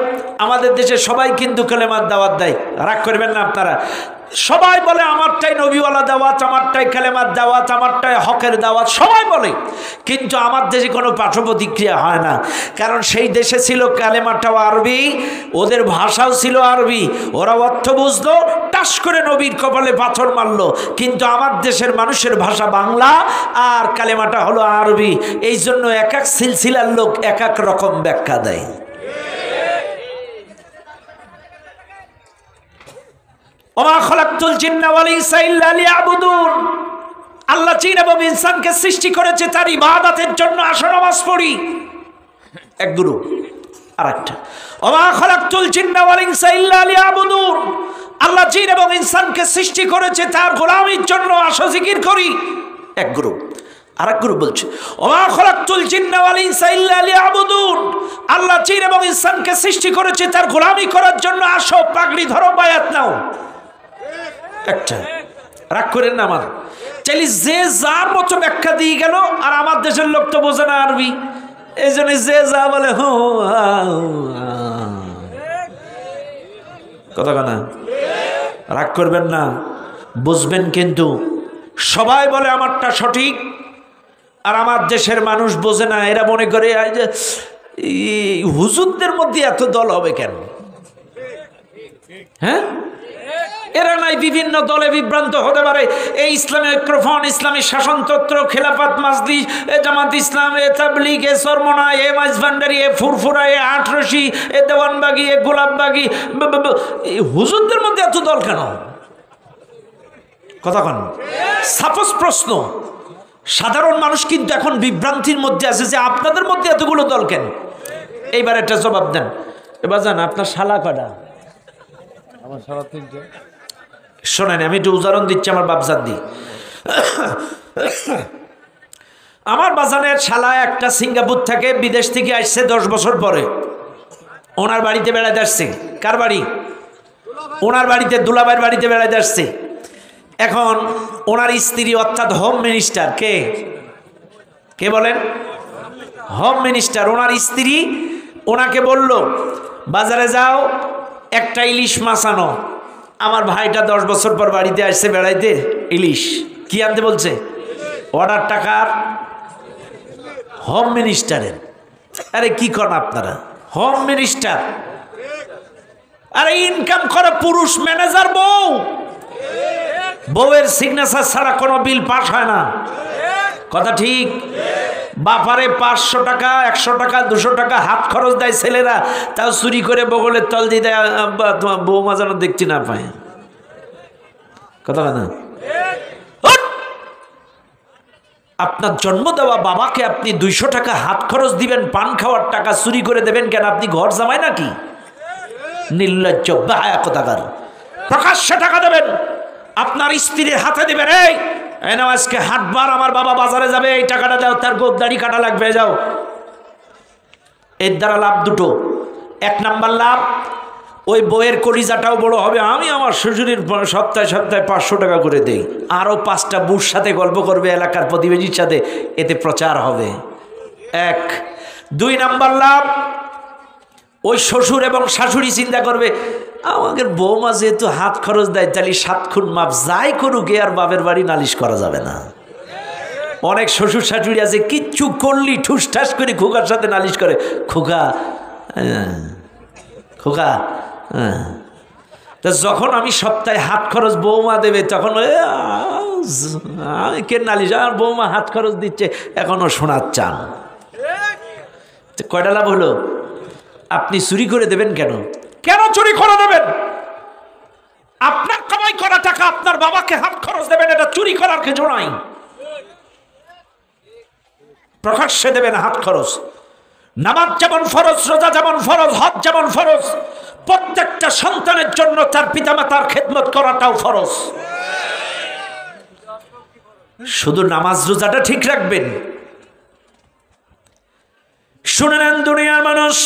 আমাদের দেশে সবাই কিন্তু কালেমার দাওয়াত দেয়, রাগ করবেন না আপনারা, সবাই বলে আমারটাই নবীওয়ালা দাওয়াত, আমারটাই কালেমার দাওয়াত, আমারটাই হকের দাওয়াত, সবাই বলে। কিন্তু আমার দেশে কোনো পার্শ্ব প্রতিক্রিয়া হয় না, কারণ সেই দেশে ছিল কালেমাটাও আরবি, ওদের ভাষাও ছিল আরবি, ওরা অর্থ বুঝলো, টাস করে নবীর কপালে পাথর মারলো। কিন্তু আমার দেশের মানুষের ভাষা বাংলা আর কালেমাটা হলো আরবি, এই জন্য এক এক সিলসিলার লোক এক এক রকম ব্যাখ্যা দেয়। ওমা খলাকতুল জিন্না ওয়াল ইনসা ইল্লা লিয়াবুদুন, আল্লাহ জিন এবং ইনসানকে সৃষ্টি করেছে তার ইবাদতের জন্য, আসো নামাজ পড়ি। এক গুরু। আরেকটা, ওমা খলাকতুল জিন্না ওয়াল ইনসা ইল্লা লিয়াবুদুন, আল্লাহ জিন এবং ইনসানকে সৃষ্টি করেছে তার গোলামির জন্য, আসো জিকির করি। এক গুরু। আরেক গুরু বলছে, ওমা খলাকতুল জিন্না ওয়াল ইনসা ইল্লা লিয়াবুদুন, আল্লাহ জিন এবং ইনসানকে সৃষ্টি করেছে তার গোলামি করার জন্য, আসো পাগড়ি ধরো, বায়াত নাও। একটা, রাগ করেন না আমার, চাইলে যে যার মতো ব্যাখ্যা দিয়ে গেল, আর আমার দেশের লোক তো বোঝে না আরবি, এই জন্য যে যা বলে কথা না, রাগ করবেন না, বুঝবেন কিন্তু সবাই বলে আমারটা সঠিক, আর আমার দেশের মানুষ বোঝে না, এরা মনে করে হুজুরদের মধ্যে এত দল হবে কেন? হ্যাঁ, এরা নাই বিভিন্ন দলে বিভ্রান্ত হতে পারে। এই ইসলামী ঐক্যফ্রন্ট, ইসলামী শাসনতন্ত্র, খেলাফত মজলিস, এ জামাত ইসলাম, এ তাবলীগ, এ সরমনা, এ মাইজভান্ডারি, এ ফুরফুরা, এ আটরশি, এ দেওয়ানবাগি, এ গোলাপবাগি, হুজুরদের মধ্যে এত দল কেন? কথা কেন? সাপোজ প্রশ্ন, সাধারণ মানুষ কিন্তু এখন বিভ্রান্তির মধ্যে আছে যে আপনাদের মধ্যে এতগুলো দল কেন? এইবার একটা জবাব দেন। এবার জান আপনার শালা কটা? আমার শালা তিনটে। শোনেন, আমি একটু উদাহরণ দিচ্ছি আমার বাপজান দি। আমার বাজানের শালা একটা সিঙ্গাপুর থেকে, বিদেশ থেকে আসছে 10 বছর পরে, ওনার বাড়িতে বেড়াতে আসছে। কার বাড়ি? ওনার বাড়িতে, দুলাভাইয়ের বাড়িতে বেড়াতে আসছে। এখন ওনার স্ত্রী অর্থাৎ হোম মিনিস্টার, কে কে বলেন? Home minister. ওনার স্ত্রী ওনাকে বলল বাজারে যাও, একটা ইলিশ মাছ আনো। আমার ভাইটা 10 বছর পর বাড়িতে আসছে বেড়াইতে, ইলিশ কি আনতে বলছে? অর্ডার টাকার হোম মিনিস্টারের। আরে কি করেন আপনারা? হোম মিনিস্টার, আরে ইনকাম করে পুরুষ ম্যানেজার বউ, বউয়ের সিগনেচার ছাড়া কোনো বিল পাস হয় না। কথা ঠিক? বাপারে 500 টাকা, 100 টাকা, 200 টাকা হাত খরচ দেয় ছেলেরা, তাও চুরি করে বগলের তল দিয়ে দেয়, তোমার বৌমা যেন দেখতে না পায়। কথা না? আপনার জন্ম দেওয়া বাবাকে আপনি 200 টাকা হাত খরচ দিবেন, পান খাওয়ার টাকা চুরি করে দেবেন কেন? আপনি ঘর জামাই নাকি? নির্লজ্জ বায়া কোথাকার। প্রকাশ্যে টাকা দেবেন, আপনার স্ত্রীর হাতে দেবেন, এই নাও আজকে হাটবার, আমার বাবা বাজারে যাবে, এই টাকাটা দাও, তার গোপ দাড়ি কাটা লাগবে, যাও। এর দ্বারা লাভ দুটো। 1 নাম্বার লাভ, ওই বইয়ের কলিজাটাও বড় হবে। আমি আমার শ্বশুরের সপ্তাহে সপ্তাহে 500 টাকা করে দেই, আরও 5টা বুর সাথে গল্প করবে, এলাকার প্রতিবেশীর সাথে, এতে প্রচার হবে। 1। 2 নাম্বার লাভ, ওই শ্বশুর এবং শাশুড়ি চিন্তা করবে, আমাদের বৌমা যেহেতু হাত খরচ দেয়, তাহলে 7 খুন মাপ, যাই করুক, আর বাপের বাড়ি নালিশ করা যাবে না। অনেক শ্বশুর শাশুড়ি আছে কিচ্ছু করলি ঠুসঠাস করে খোকার সাথে নালিশ করে, খোকা খোকা। তো যখন আমি সপ্তাহে হাত খরচ বৌমা দেবে তখন কে নালিশ, আর বৌমা হাত খরচ দিচ্ছে এখনো শোনার চান। কয়টা লাভ হলো? আপনি চুরি করে দেবেন কেন? কেন চুরি করে দেবেন? আপনার কামাই করা টাকা আপনার বাবাকে হাত খরচ দেবেন, এটা চুরি করার কিছু নাই। প্রকাশ্যে দেবেন হাত খরচ। নামাজ যেমন ফরজ, রোজা যেমন ফরজ, হজ যেমন ফরজ, প্রত্যেকটা সন্তানের জন্য তার পিতামাতার খেদমত করাটাও ফরজ। শুধু নামাজ রোজাটা ঠিক রাখবেন। শুনে নেন দুনিয়ার মানুষ,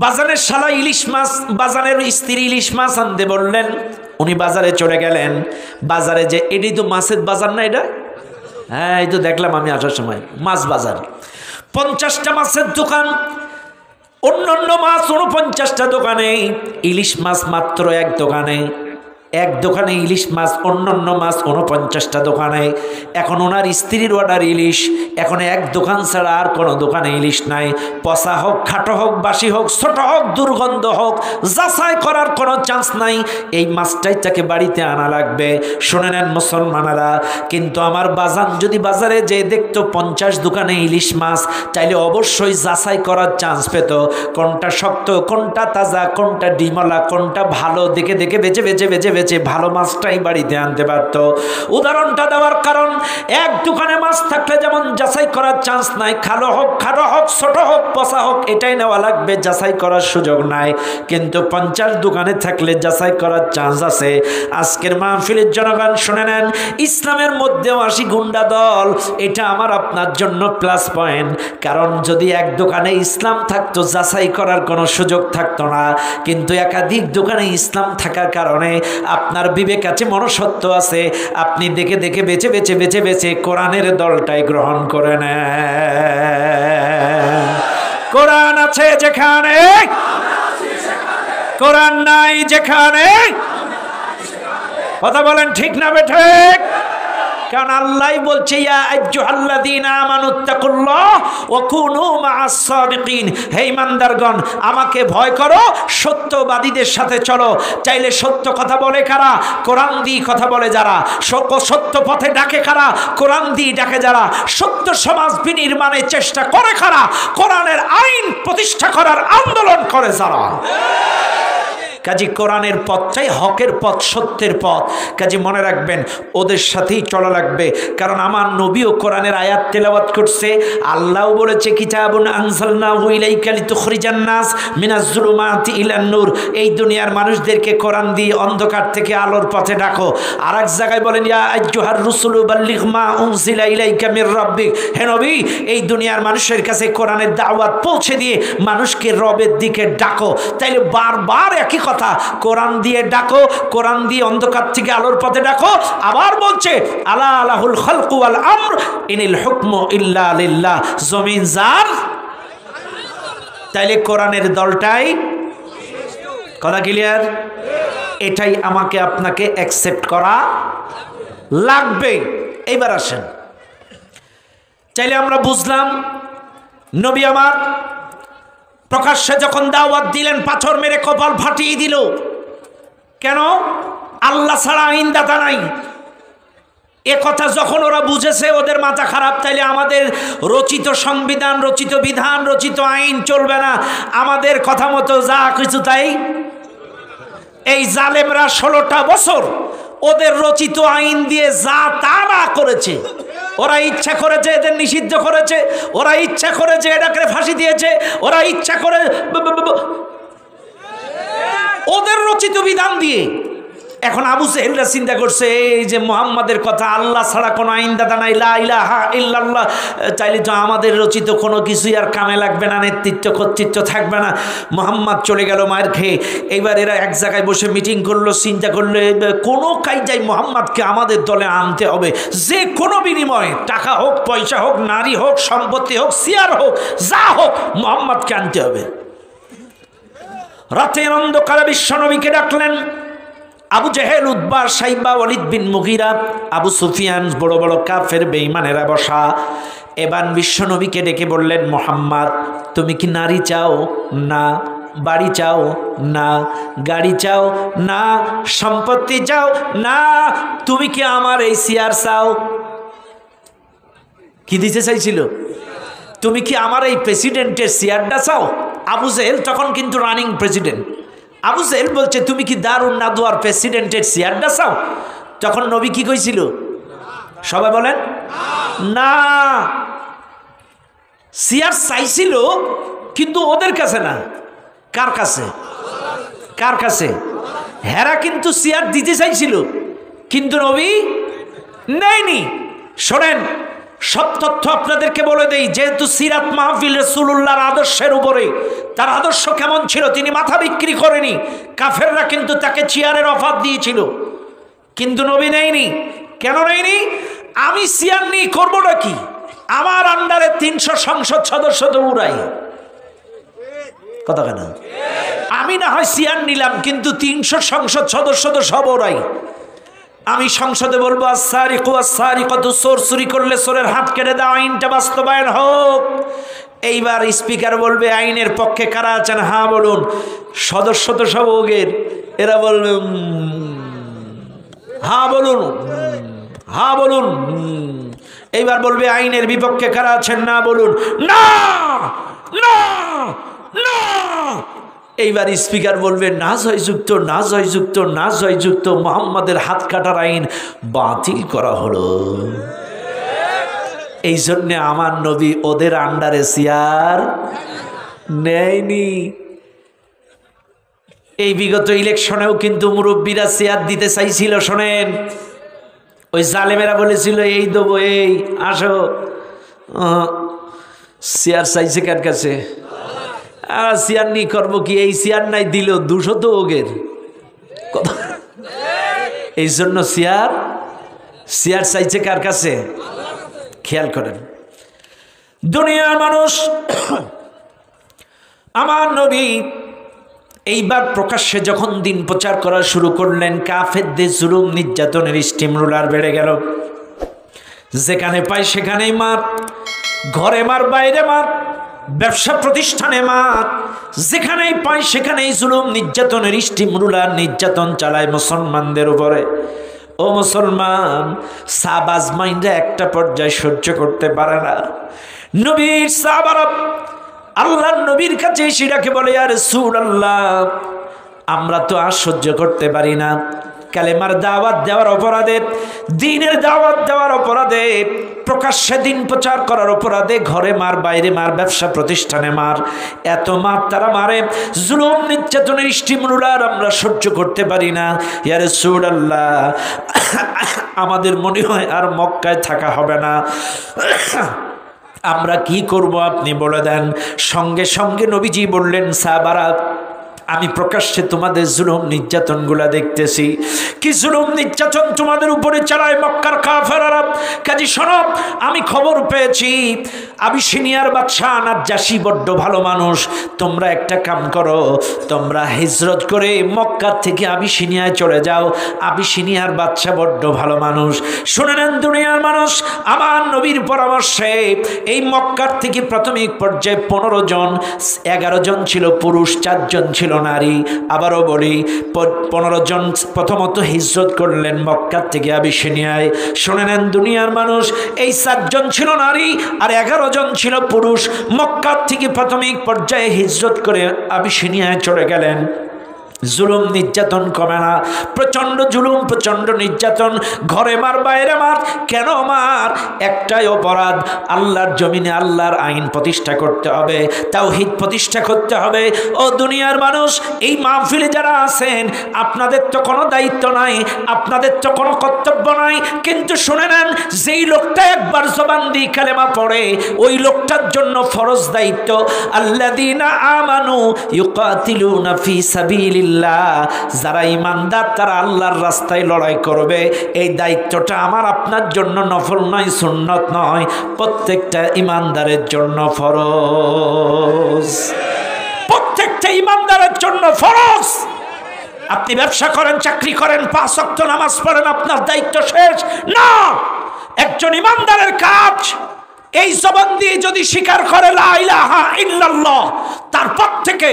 বাজারের শালা ইলিশ মাছ, বাজারের স্ত্রী ইলিশ মাছ আনতে বললেন, উনি বাজারে চলে গেলেন। বাজারে যে এটি তো মাছের বাজার না এটা? হ্যাঁ, এই তো দেখলাম আমি আসার সময় মাছ বাজার। 50টা মাছের দোকান, অন্যান্য মাছ 49টা দোকানে, ইলিশ মাছ মাত্র এক দোকানে। এক দোকানে ইলিশ মাছ, অন্যান্য মাছ 49টা দোকানে। এখন ওনার স্ত্রীর অর্ডার ইলিশ, এখন এক দোকান ছাড়া আর কোনো দোকানে ইলিশ নাই। পচা হোক, খাটো হোক, বাসি হোক, ছোট হোক, দুর্গন্ধ হোক, যাচাই করার কোনো চান্স নাই। এই মাছটাই তাকে বাড়িতে আনা লাগবে। শুনে নেন মুসলমানেরা, কিন্তু আমার বাজান যদি বাজারে যে দেখতো 50 দোকানে ইলিশ মাছ, তাইলে অবশ্যই যাচাই করার চান্স পেত, কোনটা শক্ত, কোনটা তাজা, কোনটা ডিমলা, কোনটা ভালো, দেখে দেখে বেছে বেছে বেছে বেছে ভালো মাছটাই বাড়িতে আনতে পারত। উদাহরণটা দেওয়ার কারণ, এক দোকানে মাছ থাকলে যেমন যাচাই করার চান্স নাই, খালো হোক, খাটো হোক, ছোট হোক, পচা হোক, এটাই নেওয়া লাগবে, যাচাই করার সুযোগ নাই। কিন্তু 50 দোকানে থাকলে যাচাই করার চান্স আছে। আজকের মাহফিলের জনগণ শুনে নেন, ইসলামের মধ্যেও 80 গুন্ডা দল, এটা আমার আপনার জন্য প্লাস পয়েন্ট। কারণ যদি এক দোকানে ইসলাম থাকতো, যাচাই করার কোনো সুযোগ থাকতো না। কিন্তু একাধিক দোকানে ইসলাম থাকার কারণে আপনার বিবেক আছে, মনসত্ব আছে, আপনি দেখে দেখে বেছে বেছে বেছে বেছে কোরআনের দলটাই গ্রহণ করে নেন। কোরআন আছে যেখানে, কোরআন নাই যেখানে। কথা বলেন ঠিক না বেঠিক? কারণ আল্লাহ বলছে, ইয়া আইয়ুহাল্লাযীনা আমানুত্তাকুল্লাহ ওয়া কুনু মা'আস সাদিকিন, হে ঈমানদারগণ আমাকে ভয় করো, সত্যবাদীদের সাথে চলো। চাইলে সত্য কথা বলে কারা? কোরআন দিয়ে কথা বলে যারা। সত্য পথে ডাকে কারা? কোরআন দিয়ে ডাকে যারা। সত্য সমাজ বিনির্মাণের চেষ্টা করে কারা? কোরআনের আইন প্রতিষ্ঠা করার আন্দোলন করে যারা। কাজী কোরআনের পথটাই হকের পথ, সত্যের পথ। কাজী মনে রাখবেন, ওদের সাথেই চলা লাগবে। কারণ আমার নবীও কোরআনের আয়াত তেলাওয়াত করছে। আল্লাহও বলেছে, কিতাবুন আনজালনাহু ইলাইকা লিতুখরিজান নাস মিনাজ যুলুমাতি ইলান নূর, এই দুনিয়ার মানুষদেরকে কোরআন দিয়ে অন্ধকার থেকে আলোর পথে ডাকো। আর এক জায়গায় বলেন, ইয়া আইয়ুহার রুসুলু বাল্লিগ মা উনজিলা ইলাইকা মির রাব্বিক, হে নবী এই দুনিয়ার মানুষের কাছে কোরআনের দাওয়াত পৌঁছে দিয়ে মানুষকে রবের দিকে ডাকো। তাইলে বারবার একই কথা, কোরআন দিয়ে ডাকো, কোরআন দিয়ে অন্ধকার থেকে আলোর পথে ডাকো। আবার বলছে, আলা লাহুল খালকু ওয়াল আমর ইনিল হুকমু ইল্লা লিল্লাহ, জমিন যার। তাইলে কোরআনের দলটাই, কথা ক্লিয়ার? এটাই আমাকে আপনাকে অ্যাকসেপ্ট করা লাগবে। এইবার আসেন, চাইলে আমরা বুঝলাম নবী আমার প্রকাশ্যে যখন দাওয়াত দিলেন, পাথর মেরে কপাল ফাটিয়ে দিল। কেন? আল্লাহ ছাড়া আইনদাতা নাই। এ কথা যখন ওরা বুঝেছে, ওদের মাথা খারাপ। তাইলে আমাদের রচিত সংবিধান, রচিত বিধান, রচিত আইন চলবে না, আমাদের কথা মতো যা কিছু তাই। এই জালেমরা 16টা বছর ওদের রচিত আইন দিয়ে যা তা না করেছে। ওরা ইচ্ছা করেছে এদের নিষিদ্ধ করেছে, ওরা ইচ্ছা করেছে এটাকে ফাঁসি দিয়েছে, ওরা ইচ্ছা করে ওদের রচিত বিধান দিয়ে। এখন আবু জেহেলরা চিন্তা করছে, এই যে মুহাম্মাদের কথা, আল্লাহ ছাড়া কোনো আইনদাতা নাই, লা ইলাহা ইল্লাল্লাহ, চাইলে তো আমাদের রচিত কোনো কিছুই আর কামে লাগবে না, নেতৃত্ব কর্তৃত্ব থাকবে না। মুহাম্মদ চলে গেল মায়ের খেয়ে। এইবার এরা এক জায়গায় বসে মিটিং করলো, চিন্তা করলো কোনো কায়দায় মুহাম্মদকে আমাদের দলে আনতে হবে, যে কোনো বিনিময়ে, টাকা হোক, পয়সা হোক, নারী হোক, সম্পত্তি হোক, চেয়ার হোক, যা হোক, মুহাম্মদকে আনতে হবে। রাতের অন্ধকারে বিশ্বনবীকে ডাকলেন, আবু জেহেল, উতবা, সাইবা, ওয়ালিদ বিন মুগিরা, আবু সুফিয়ান, বড় বড় কাফের বেঈমানেরা বসা। এবার বিশ্বনবীকে ডেকে বললেন, মোহাম্মদ তুমি কি নারী চাও? না। বাড়ি চাও? না। গাড়ি চাও? না। সম্পত্তি চাও? না। তুমি কি আমার এই চেয়ার চাও? কি দিতে চাইছিল? তুমি কি আমার এই প্রেসিডেন্টের চেয়ারটা চাও? আবু জেহেল তখন কিন্তু রানিং প্রেসিডেন্ট। আবু জেহেল বলছে, তুমি কি দারুন নাদওয়ার প্রেসিডেন্টের চেয়ারটা চাও? তখন নবী কি কইছিল? সবাই বলেন না। চেয়ার চাইছিল, কিন্তু ওদের কাছে না। কার কাছে? কার কাছে? হেরা কিন্তু চেয়ার দিতে চাইছিল, কিন্তু নবী নেয়নি। শোনেন, সব তথ্য আপনাদেরকে বলে দেই। যেহেতু সিরাত মাহফিল রাসূলুল্লাহর আদর্শের উপরে, তার আদর্শ কেমন ছিল, তিনি মাথা বিক্রি করেনি। কাফেররা কিন্তু তাকে চেয়ারের অফার দিয়েছিল, কিন্তু নবী নেয়নি। কেন নেয়নি? আমি চেয়ার নিয়ে করবোটা কি? আমার আন্ডারে 300 সংসদ সদস্য তো উড়াই কথা কেন? আমি না হয় চেয়ার নিলাম, কিন্তু 300 সংসদ সদস্য তো সব ওরাই। আমি সংসদে বলবো, আস-সারিকু আস-সারিকাতু, চোর চুরি করলে চোরের হাত কেটে দাও, আইনটা বাস্তবায়ন হোক। এইবার স্পিকার বলবে, আইনের পক্ষে কারা আছেন? হ্যাঁ বলুন। সদস্য তো সব ওগের, এরা বলবে হ্যাঁ বলুন, হ্যাঁ বলুন। এইবার বলবে, আইনের বিপক্ষে কারা আছেন? না বলুন। না না না। এইবার স্পিকার বলবে, না জয়যুক্ত, না জয়যুক্ত, না জয়যুক্ত, মুহাম্মাদের হাত কাটার আইন বাতিল করা হলো। এই জন্যে আমার নবী ওদের আন্ডারে চেয়ার নেয়নি। এই বিগত ইলেকশনেও কিন্তু মুরব্বীরা চেয়ার দিতে চাইছিল। শোনেন, ওই জালেমেরা বলেছিল, এই দেবো, এই আসো। চেয়ার চাইছে কার কাছে? আর চেয়ার নি করবো কি? এই চেয়ার নাই দিল 200 তো ওগের। এই জন্য চেয়ার চাইছে কার কাছে? খেয়াল করেন, দুনিয়ার মানুষ। আমার নবী এইবার প্রকাশ্যে যখন দিন প্রচার করা শুরু করলেন, কাফেরদের জুলুম নির্যাতনের স্টিম রোলার বেড়ে গেল। যেখানে পাই সেখানেই মার, ঘরে মার, বাইরে মার, ব্যবসা প্রতিষ্ঠানে মার, যেখানেই পাই সেখানেই জুলুম নির্যাতনের স্টিম রোলার নির্যাতন চালায় মুসলমানদের উপরে। ও মুসলমান, সাহাবাজ মাইন্ডরা একটা পর্যায়ে সহ্য করতে পারে না। নবীর সাহাবারা আল্লাহর নবীর কাছে সেটাকে বলে, ইয়া রাসূলুল্লাহ, আমরা তো আর সহ্য করতে পারি না। কালেমার দাওয়াত দেওয়ার অপরাধে, দ্বীনের দাওয়াত দেওয়ার অপরাধে, প্রকাশ্যে দিন প্রচার করার অপরাধে ঘরে মার, বাইরে মার, ব্যবসা প্রতিষ্ঠানে মার, এত মার তারা মারে, জুলুম নির্যাতনের স্টিম রোলার আমরা সহ্য করতে পারি না। ইয়া রাসূলুল্লাহ, আমাদের মনে হয় আর মক্কায় থাকা হবে না। আমরা কি করব আপনি বলে দেন। সঙ্গে সঙ্গে নবীজি বললেন, সাহাবারা, আমি প্রকাশ্যে তোমাদের জুলুম নির্যাতনগুলা দেখতেছি। কি জুলুম নির্যাতন তোমাদের উপরে চালায় মক্কার কাফেররা। কাজী শোনো, আমি খবর পেয়েছি আবিসিনিয়ার বাদশা নাজ্জাশী বড্ড ভালো মানুষ। তোমরা একটা কাম করো, তোমরা হিজরত করে মক্কা থেকে আবিসিনিয়ায় চলে যাও। আবিসিনিয়ার বাদশা বড্ড ভালো মানুষ। শুনে নেন দুনিয়ার মানুষ, আমার নবীর পরামর্শে এই মক্কার থেকে প্রাথমিক পর্যায়ে 15 জন, 11 জন ছিল পুরুষ, 4 জন ছিল নারী। আবারও বলি, 15 জন প্রথমত হিজরত করলেন মক্কা থেকে আবিসিনিয়ায়। শুনে নেন দুনিয়ার মানুষ, এই 4 জন ছিল নারী আর 11 জন ছিল পুরুষ। মক্কা থেকে প্রাথমিক পর্যায়ে হিজরত করে আবিসিনিয়ায় চলে গেলেন। জুলুম নির্যাতন কমে না, প্রচণ্ড জুলুম, প্রচণ্ড নির্যাতন, ঘরে মার, বাইরে মার। কেন মার? একটাই অপরাধ, আল্লাহর জমিনে আল্লাহর আইন প্রতিষ্ঠা করতে হবে, তাওহীদ প্রতিষ্ঠা করতে হবে। ও দুনিয়ার মানুষ, এই মাহফিলে যারা আছেন, আপনাদের তো কোনো দায়িত্ব নাই, আপনাদের তো কোনো কর্তব্য নাই, কিন্তু শুনে নেন, যেই লোকটা একবার জবান দিয়ে কালেমা পড়ে, ওই লোকটার জন্য ফরজ দায়িত্ব, আল্লাযীনা আমানু ইউকাতিলুনা ফি সাবিলিল্লাহ, যারা ঈমানদার তারা আল্লাহর রাস্তায় লড়াই করবে। এই দায়িত্বটা আমার আপনার জন্য নফল নয়, সুন্নত নয়, প্রত্যেকটা ঈমানদারের জন্য ফরজ। প্রত্যেকটা ঈমানদারের জন্য ফরজ। আপনি ব্যবসা করেন, চাকরি করেন, 5 ওয়াক্ত নামাজ পড়েন, আপনার দায়িত্ব শেষ না। একজন ইমানদারের কাজ এই জবান দিয়ে যদি স্বীকার করে লা ইলাহা ইল্লাল্লাহ, তারপর থেকে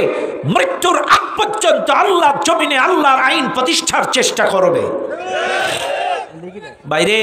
মৃত্যুর আগ পর্যন্ত আল্লাহর জমিনে আল্লাহর আইন প্রতিষ্ঠার চেষ্টা করবে। বাইরে